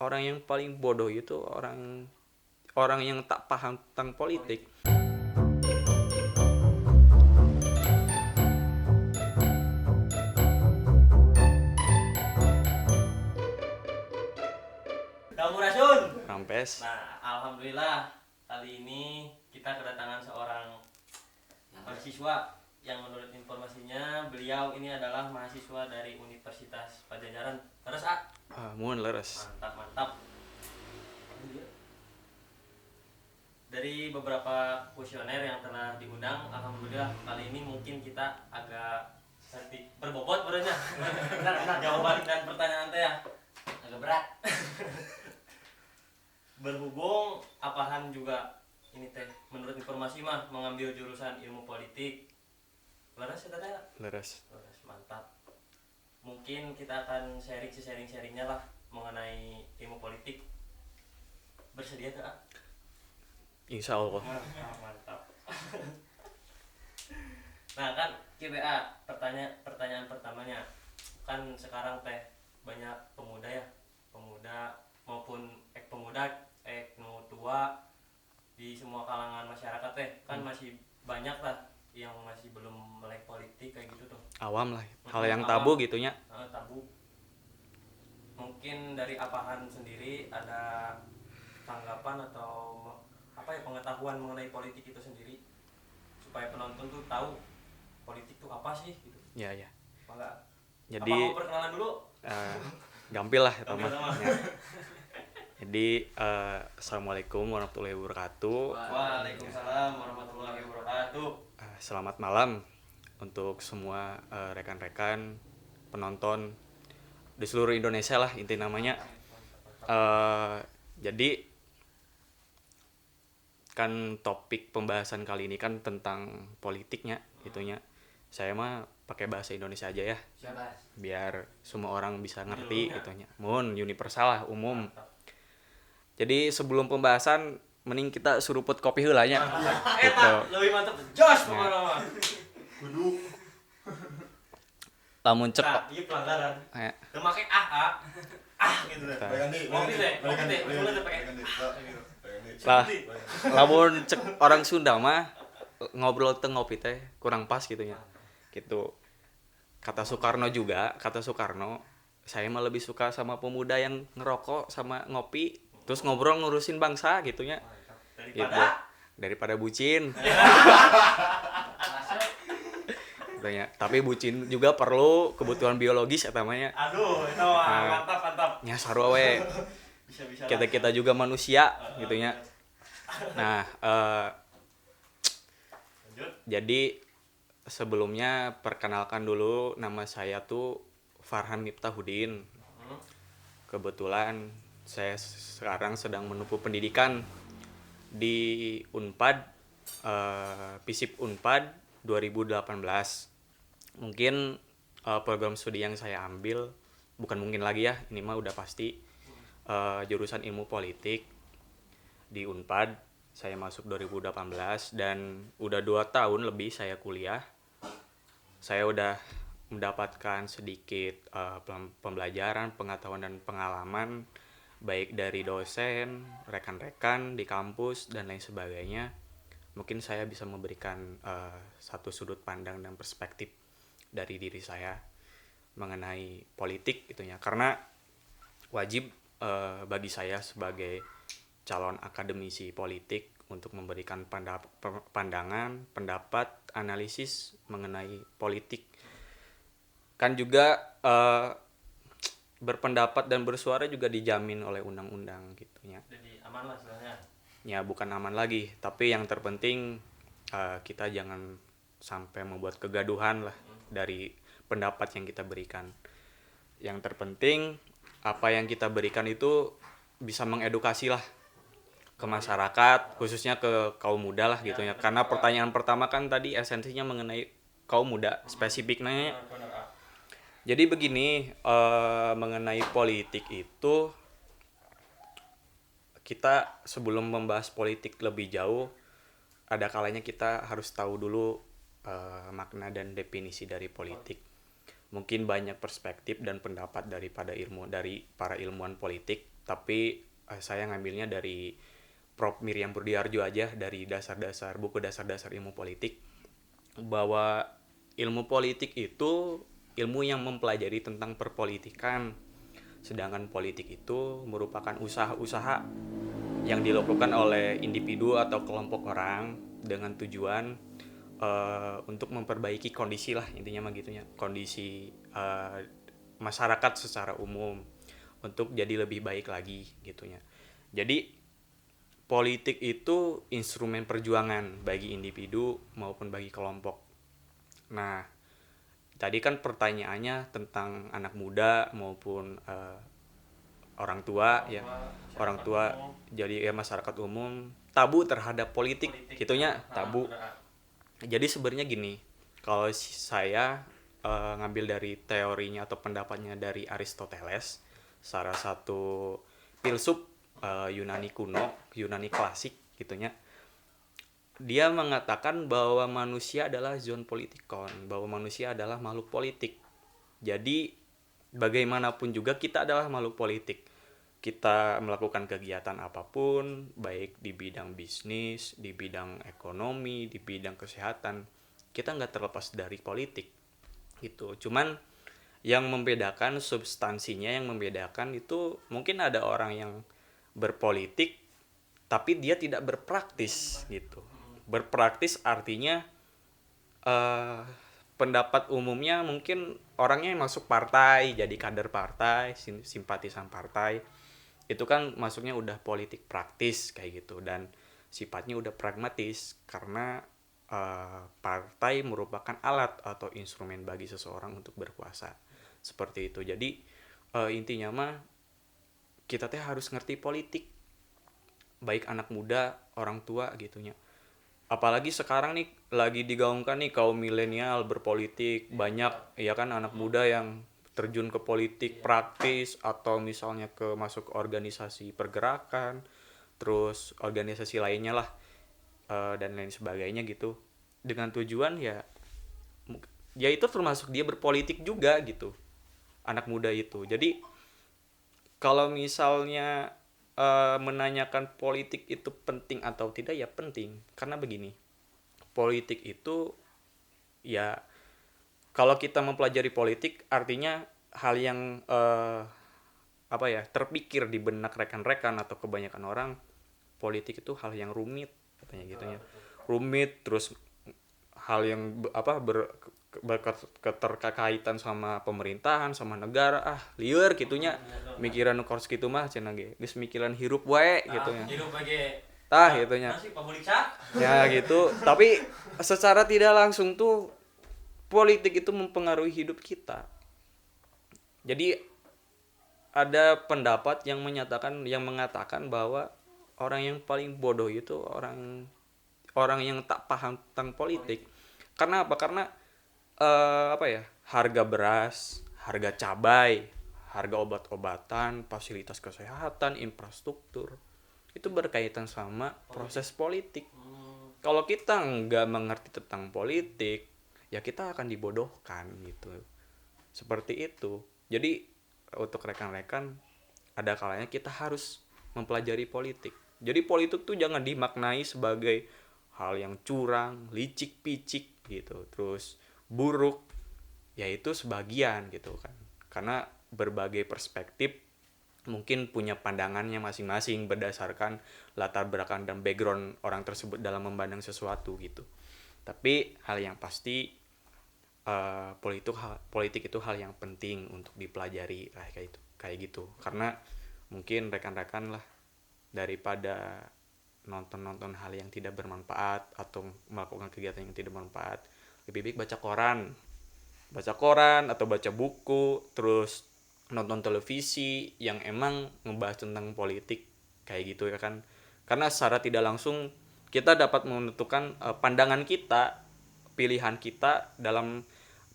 orang yang paling bodoh itu orang yang tak paham tentang politik. Sampurasun. Rampes. Nah, alhamdulillah kali ini kita kedatangan seorang mahasiswa yang menurut informasinya beliau ini adalah mahasiswa dari Universitas Padjadjaran. Terus Mohon leres. mantap. Dari beberapa kuesioner yang telah diundang, alhamdulillah kali ini mungkin kita agak sedikit berbobot berenya. Benar. Jawaban dan pertanyaan teh ya agak berat. Berhubung Apahan juga ini teh menurut informasi mah mengambil jurusan ilmu politik. Leres ya teh? Leres. Mantap. Mungkin kita akan sharingnya lah mengenai ilmu politik. Bersedia tak? Insya Allah. Mantap. Nah kan KBA pertanyaan pertamanya kan sekarang teh banyak pemuda maupun nu tua di semua kalangan masyarakat teh kan masih banyak lah yang masih belum melek politik kayak gitu tuh. Awam lah, hal yang tabu gitunya. Tabu. Mungkin dari Apahan sendiri ada tanggapan atau pengetahuan mengenai politik itu sendiri supaya penonton tuh tahu politik tuh apa sih gitu. Ya. Enggak. Jadi apa mau perkenalan dulu? Gampil lah ya, Gampil sama. Ya. Jadi assalamualaikum warahmatullahi wabarakatuh. Waalaikumsalam warahmatullahi wabarakatuh. Selamat malam untuk semua rekan-rekan penonton di seluruh Indonesia lah inti namanya. Jadi kan topik pembahasan kali ini kan tentang politiknya gitunya. Saya mah pakai bahasa Indonesia aja ya. Biar semua orang bisa ngerti gitunya. Mun universal lah, umum. Jadi sebelum pembahasan mending kita suruput kopi heula nya. Gitu. Lebih mantap. Jos pokoknya mah. Kudu. Lamun cek. Nah, ieu pelanggaran. Teu make gitu deh. Ngopi teh. Mulai teh pakai. Lah, lamun cek orang Sunda mah ngobrol teng ngopi teh kurang pas gitunya. Gitu. Kata Soekarno, saya mah lebih suka sama pemuda yang ngerokok sama ngopi, terus ngobrol ngurusin bangsa gitunya. Daripada bucin. Tanya, tapi bucin juga perlu kebutuhan biologis eta mah nya. Aduh, itu mantap. Nya sarua we. Bisa. Kita juga manusia gitunya. Nah, jadi sebelumnya perkenalkan dulu, nama saya tuh Farhan Miftahudin. Kebetulan saya sekarang sedang menempuh pendidikan di Unpad, FISIP Unpad 2018. Mungkin program studi yang saya ambil, bukan mungkin lagi ya, ini mah udah pasti jurusan ilmu politik di Unpad. Saya masuk 2018 dan udah 2 tahun lebih saya kuliah. Saya udah mendapatkan sedikit pembelajaran, pengetahuan dan pengalaman baik dari dosen, rekan-rekan di kampus dan lain sebagainya. Mungkin saya bisa memberikan satu sudut pandang dan perspektif dari diri saya mengenai politik gitunya. Karena wajib bagi saya sebagai calon akademisi politik untuk memberikan pandangan, pendapat, analisis mengenai politik. Kan juga berpendapat dan bersuara juga dijamin oleh undang-undang gitunya. Jadi aman lah sebenarnya. Ya bukan aman lagi, tapi yang terpenting kita jangan sampai membuat kegaduhan lah dari pendapat yang kita berikan. Yang terpenting apa yang kita berikan itu bisa mengedukasi lah ke masyarakat, khususnya ke kaum muda lah gitu ya. Karena pertanyaan pertama kan tadi esensinya mengenai kaum muda, spesifiknya. Jadi begini, mengenai politik itu kita sebelum membahas politik lebih jauh, ada kalanya kita harus tahu dulu makna dan definisi dari politik. Mungkin banyak perspektif dan pendapat dari para ilmuwan politik tapi saya ngambilnya dari Prof. Miriam Burdiarjo aja, dari buku dasar-dasar ilmu politik, bahwa ilmu politik itu ilmu yang mempelajari tentang perpolitikan, sedangkan politik itu merupakan usaha-usaha yang dilakukan oleh individu atau kelompok orang dengan tujuan untuk memperbaiki kondisi lah, intinya mah gitunya, kondisi masyarakat secara umum untuk jadi lebih baik lagi gitunya. Jadi politik itu instrumen perjuangan bagi individu maupun bagi kelompok. Nah, tadi kan pertanyaannya tentang anak muda maupun orang tua ya, orang tua, jadi ya masyarakat umum tabu terhadap politik gitunya, tabu. Jadi sebenarnya gini, kalau saya ngambil dari teorinya atau pendapatnya dari Aristoteles, salah satu filsuf Yunani kuno, Yunani klasik gitunya. Dia mengatakan bahwa manusia adalah zoon politikon, bahwa manusia adalah makhluk politik. Jadi bagaimanapun juga kita adalah makhluk politik. Kita melakukan kegiatan apapun, baik di bidang bisnis, di bidang ekonomi, di bidang kesehatan, kita nggak terlepas dari politik gitu. Cuman yang membedakan substansinya, yang membedakan itu mungkin ada orang yang berpolitik tapi dia tidak berpraktis gitu. Berpraktis artinya pendapat umumnya mungkin orangnya yang masuk partai, jadi kader partai, simpatisan partai, itu kan masuknya udah politik praktis kayak gitu, dan sifatnya udah pragmatis karena partai merupakan alat atau instrumen bagi seseorang untuk berkuasa seperti itu. Jadi intinya mah kita teh harus ngerti politik, baik anak muda, orang tua gitunya. Apalagi sekarang nih lagi digaungkan nih kaum milenial berpolitik, banyak ya kan anak muda yang terjun ke politik praktis atau misalnya ke masuk organisasi pergerakan, terus organisasi lainnya lah, dan lain sebagainya gitu, dengan tujuan ya itu termasuk dia berpolitik juga gitu, anak muda itu. Jadi kalau misalnya menanyakan politik itu penting atau tidak, ya penting, karena begini, politik itu ya, kalau kita mempelajari politik artinya hal yang apa ya, terpikir di benak rekan-rekan atau kebanyakan orang, politik itu hal yang rumit katanya gitu ya, rumit, terus hal yang keterkaitan sama pemerintahan, sama negara, lieur gitunya, mikiran kors gitu mah cenah ge geus mikiran hirup wae gitu ya, hidup bagi gitunya nasi pamulicak ya gitu. Tapi secara tidak langsung tuh politik itu mempengaruhi hidup kita. Jadi ada pendapat yang mengatakan bahwa orang yang paling bodoh itu orang yang tak paham tentang politik. Karena apa? Karena harga beras, harga cabai, harga obat-obatan, fasilitas kesehatan, infrastruktur itu berkaitan sama proses politik. Kalau kita nggak mengerti tentang politik, ya kita akan dibodohkan gitu. Seperti itu. Jadi untuk rekan-rekan, ada kalanya kita harus mempelajari politik. Jadi politik tuh jangan dimaknai sebagai hal yang curang, licik-picik gitu, terus buruk. Ya itu sebagian gitu kan. Karena berbagai perspektif mungkin punya pandangannya masing-masing berdasarkan latar belakang dan background orang tersebut dalam memandang sesuatu gitu. Tapi hal yang pasti politik itu hal yang penting untuk dipelajari kayak gitu. Karena mungkin rekan-rekan lah, daripada nonton hal yang tidak bermanfaat atau melakukan kegiatan yang tidak bermanfaat, lebih baik baca koran atau baca buku, terus nonton televisi yang emang ngebahas tentang politik kayak gitu ya kan. Karena secara tidak langsung kita dapat menentukan pandangan kita, pilihan kita dalam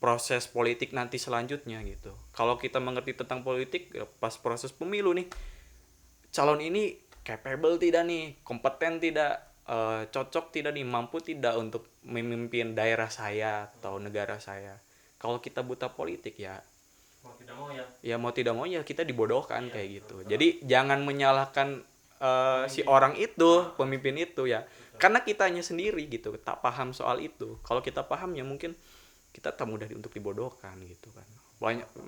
proses politik nanti selanjutnya gitu. Kalau kita mengerti tentang politik pas proses pemilu nih, calon ini capable tidak nih, kompeten tidak, cocok tidak nih, mampu tidak untuk memimpin daerah saya atau negara saya. Kalau kita buta politik ya tidak mau ya. Ya mau tidak mau ya kita dibodohkan kayak gitu. Jadi jangan menyalahkan si orang itu, pemimpin itu ya. Karena kitanya sendiri gitu tak paham soal itu. Kalau kita paham ya mungkin kita tak mudah untuk dibodohkan gitu kan.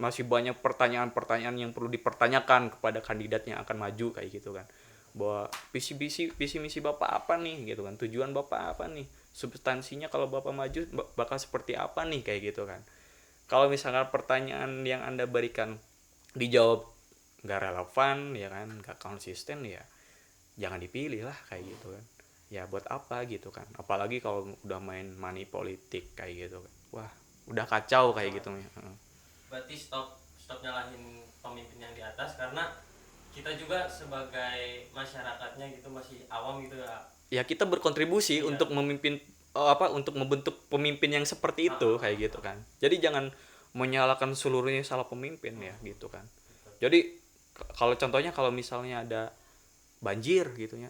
Masih banyak pertanyaan-pertanyaan yang perlu dipertanyakan kepada kandidat yang akan maju kayak gitu kan. Bahwa visi misi Bapak apa nih gitu kan. Tujuan Bapak apa nih? Substansinya kalau Bapak maju bakal seperti apa nih kayak gitu kan. Kalau misalkan pertanyaan yang Anda berikan dijawab nggak relevan ya kan, nggak konsisten ya jangan dipilih lah kayak gitu kan. Ya buat apa gitu kan, apalagi kalau udah main money politik kayak gitu kan, wah udah kacau kayak gitu ya. Berarti stop nyalahin pemimpin yang di atas, karena kita juga sebagai masyarakatnya gitu masih awam gitu ya. Ya kita berkontribusi untuk memimpin untuk membentuk pemimpin yang seperti itu kayak gitu kan. Jadi jangan menyalahkan seluruhnya salah pemimpin ya gitu kan. Jadi kalau contohnya kalau misalnya ada banjir gitu ya,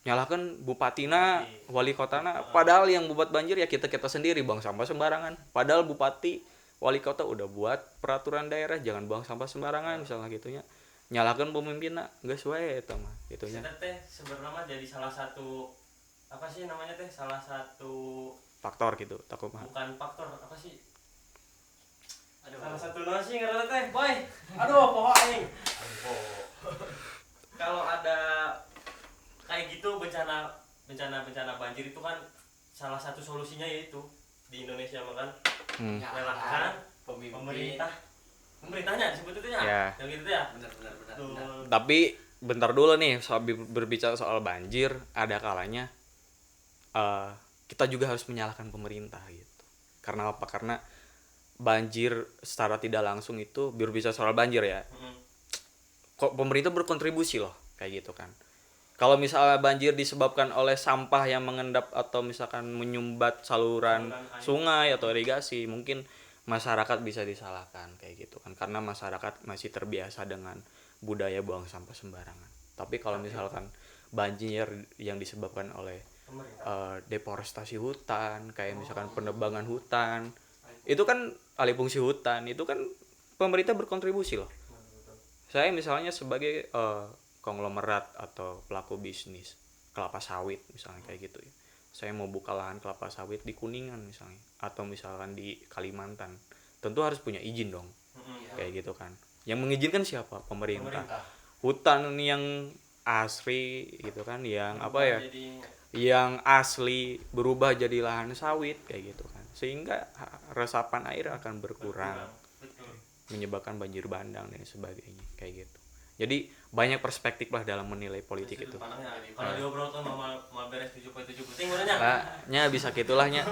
nyalahkan bupatina, wali kotana, padahal yang buat banjir ya kita sendiri, buang sampah sembarangan. Padahal bupati, wali kota udah buat peraturan daerah jangan buang sampah sembarangan misalnya gitunya. Nyalahkan pemimpinna geus wae eta mah gitunya. Eta teh sebenarnya jadi salah satu apa sih namanya teh, salah satu Faktor gitu takut mah. bukan faktor apa sih, salah satu nasi ngarana teh boy, aduh poho aing. Kalau ada kayak gitu bencana banjir itu kan salah satu solusinya yaitu di Indonesia makan menyalahkan pemerintahnya disebut itu ya, yang gitu ya. Benar. Tapi bentar dulu nih soal berbicara soal banjir, ada kalanya kita juga harus menyalahkan pemerintah gitu. Karena apa? Karena banjir secara tidak langsung itu, berbicara soal banjir ya, kok pemerintah berkontribusi loh kayak gitu kan. Kalau misalnya banjir disebabkan oleh sampah yang mengendap atau misalkan menyumbat saluran sungai atau irigasi, mungkin masyarakat bisa disalahkan kayak gitu kan, karena masyarakat masih terbiasa dengan budaya buang sampah sembarangan. Tapi kalau misalkan banjir yang disebabkan oleh deforestasi hutan, kayak misalkan penebangan hutan, itu kan alih fungsi hutan, itu kan pemerintah berkontribusi loh. Saya misalnya sebagai konglomerat atau pelaku bisnis kelapa sawit misalnya kayak gitu ya, saya mau buka lahan kelapa sawit di Kuningan misalnya, atau misalkan di Kalimantan, tentu harus punya izin dong kayak gitu kan. Yang mengizinkan siapa? Pemerintah. Hutan yang asli gitu kan, yang apa ya, yang asli berubah jadi lahan sawit kayak gitu kan, sehingga resapan air akan berkurang, menyebabkan banjir bandang dan sebagainya kayak gitu. Jadi banyak perspektif lah dalam menilai politik itu. Kalau diobrolkan mau beres 7.7 penting urangnya. Lah, nya bisa gitulah nya.